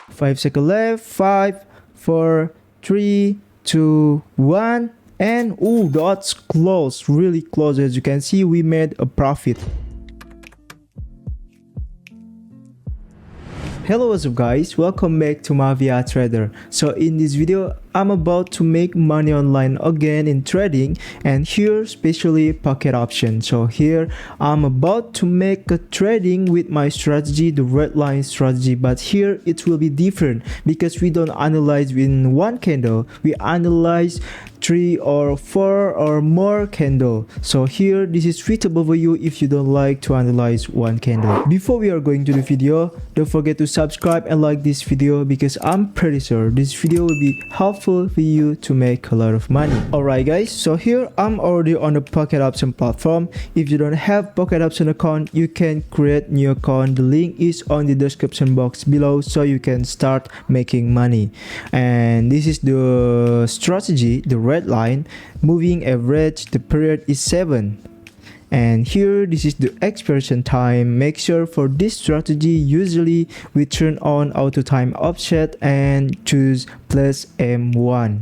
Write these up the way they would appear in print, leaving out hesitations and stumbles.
5 seconds left. 5, 4, 3, 2, 1. And oh, that's close, really close. As you can see, we made a profit. Hello, what's up guys, welcome back to MAFIA Trader. So in this video, I'm about to make money online again in trading, and here especially pocket option. So here I'm about to make a trading with my strategy, the red line strategy, but here it will be different because we don't analyze in one candle, we analyze 3 or 4 or more candle. So here this is suitable for you if you don't like to analyze one candle. Before we are going to the video, don't forget to subscribe and like this video because I'm pretty sure this video will be helpful for you to make a lot of money. Alright guys, so here I'm already on the pocket option platform. If you don't have pocket option account, you can create new account. The link is on the description box below so you can start making money. And this is the strategy, the red line, moving average, the period is 7. And here this is the expiration time. Make sure for this strategy usually we turn on auto time offset and choose plus M1.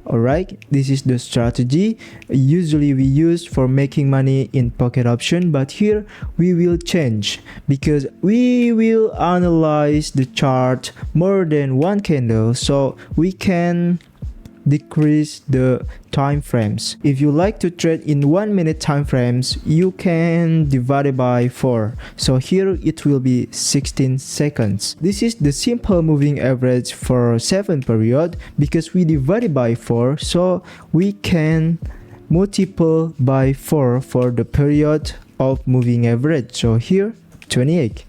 Alright, this is the strategy usually we use for making money in pocket option, but here we will change because we will analyze the chart more than one candle so we can decrease the time frames. If you like to trade in 1 minute time frames, you can divide it by 4. So here it will be 16 seconds. This is the simple moving average for 7 period because we divided by 4, so we can multiple by 4 for the period of moving average. So here 28.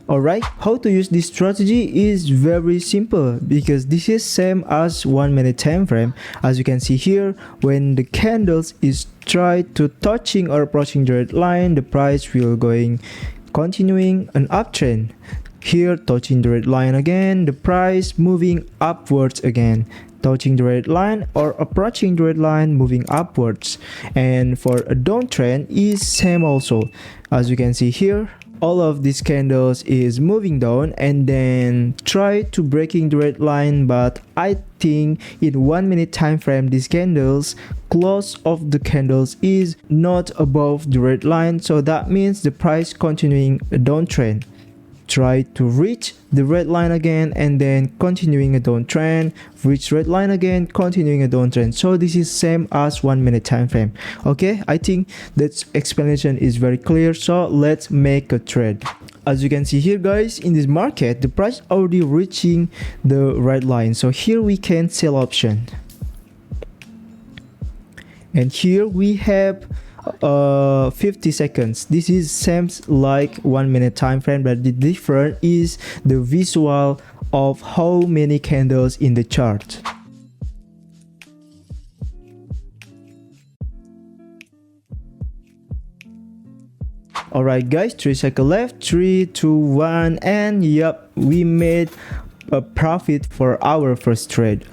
Alright, how to use this strategy is very simple because this is same as 1 minute time frame. As you can see here, when the candles is try to touching or approaching the red line, the price will going continuing an uptrend. Here touching the red line again, the price moving upwards again. Touching the red line or approaching the red line, moving upwards. And for a downtrend is same also. As you can see here, all of these candles is moving down and then try to breaking the red line, but I think in 1 minute time frame these candles close of the candles is not above the red line, so that means the price continuing a downtrend. Try to reach the red line again and then continuing a downtrend, reach red line again, continuing a downtrend. So this is same as 1 minute time frame. Okay, I think that explanation is very clear, so let's make a trade. As you can see here guys, in this market the price already reaching the red line, so here we can sell option. And here we have 50 seconds. This is same like 1 minute time frame, but the difference is the visual of how many candles in the chart. Alright guys, 3 seconds left. 3, 2, 1, and yep, we made a profit for our first trade.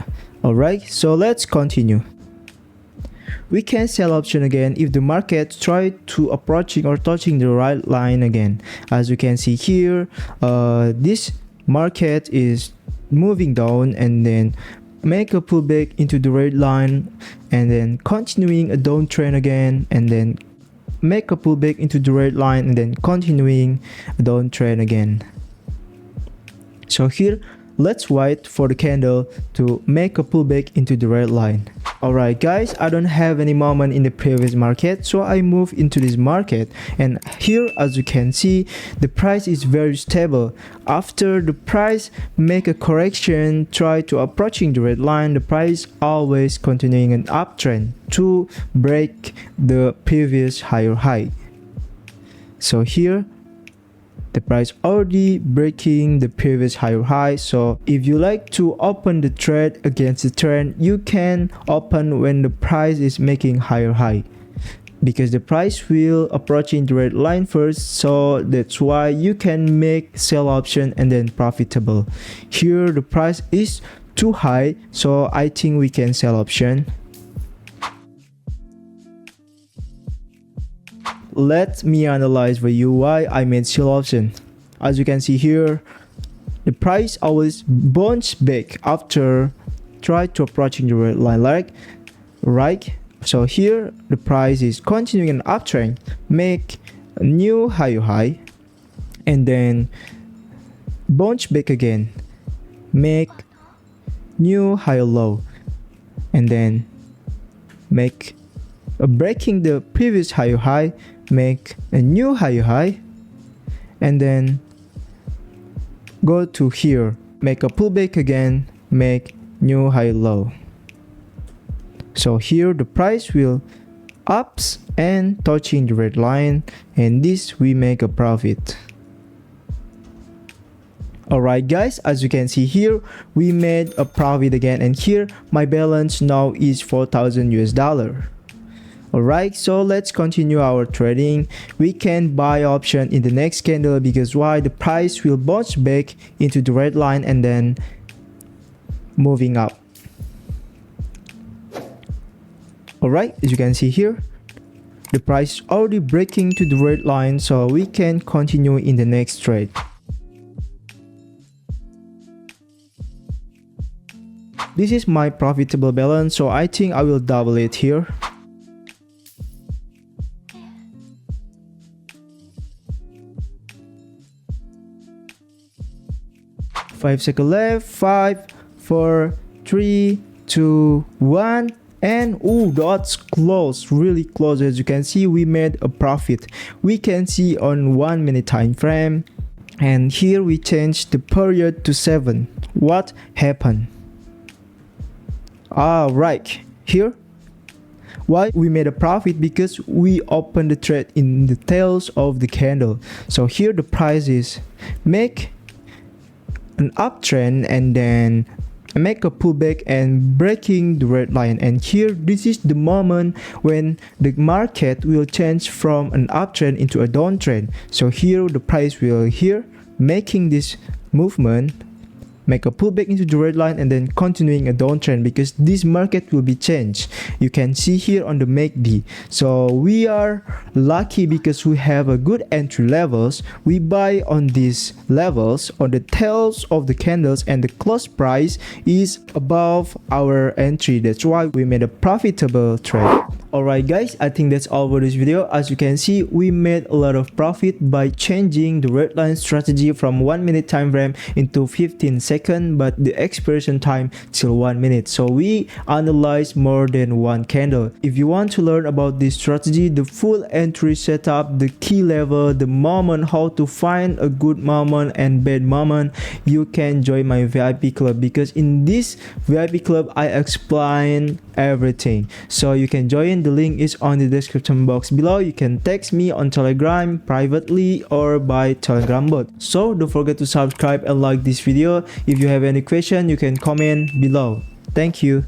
Alright, so let's continue. We can sell option again if the market try to approaching or touching the right line again. As you can see here, this market is moving down and then make a pullback into the red line and then continuing a downtrend again and then make a pullback into the red line and then continuing a downtrend again. So here let's wait for the candle to make a pullback into the red line. Alright guys, I don't have any moment in the previous market, so I move into this market, and here as you can see the price is very stable. After the price make a correction, try to approaching the red line, the price always continuing an uptrend to break the previous higher high. So here the price already breaking the previous higher high. So if you like to open the trade against the trend, you can open when the price is making higher high because the price will approaching the red line first, so that's why you can make sell option and then profitable. Here the price is too high, so I think we can sell option. Let me analyze for you why I made sell option. As you can see here, the price always bounce back after try to approaching the red line, like right. So here the price is continuing an uptrend, make a new high, and then bounce back again, make new high low, and then make a breaking the previous high, make a new high, and then go to here, make a pullback again, make new high low. So here the price will ups and touching the red line, and this we make a profit. Alright guys, as you can see here, we made a profit again, and here my balance now is 4,000 US dollar. Alright, so let's continue our trading. We can buy option in the next candle because why? The price will bounce back into the red line and then moving up. Alright, as you can see here, the price is already breaking to the red line, so we can continue in the next trade. This is my profitable balance, so I think I will double it here. Five seconds left. 5, 4, 3, 2, 1. And oh, that's close, really close. As you can see, we made a profit. We can see on 1 minute time frame, and here we change the period to 7. What happened? Right here, why we made a profit? Because we opened the trade in the tails of the candle. So here the price is make an uptrend and then make a pullback and breaking the red line, and here this is the moment when the market will change from an uptrend into a downtrend. So here the price will here making this movement, make a pullback into the red line and then continuing a downtrend, because this market will be changed. You can see here on the MACD. So we are lucky because we have a good entry levels. We buy on these levels on the tails of the candles, and the close price is above our entry. That's why we made a profitable trade. Alright guys, I think that's all for this video. As you can see, we made a lot of profit by changing the red line strategy from 1 minute time frame into 15 seconds, but the expiration time till 1 minute. So we analyze more than one candle. If you want to learn about this strategy, the full entry setup, the key level, the moment, how to find a good moment and bad moment, you can join my VIP club, because in this VIP club I explain everything. So you can join. The link is on the description box below. You can text me on Telegram privately or by Telegram bot. So don't forget to subscribe and like this video. If you have any question, you can comment below. Thank you.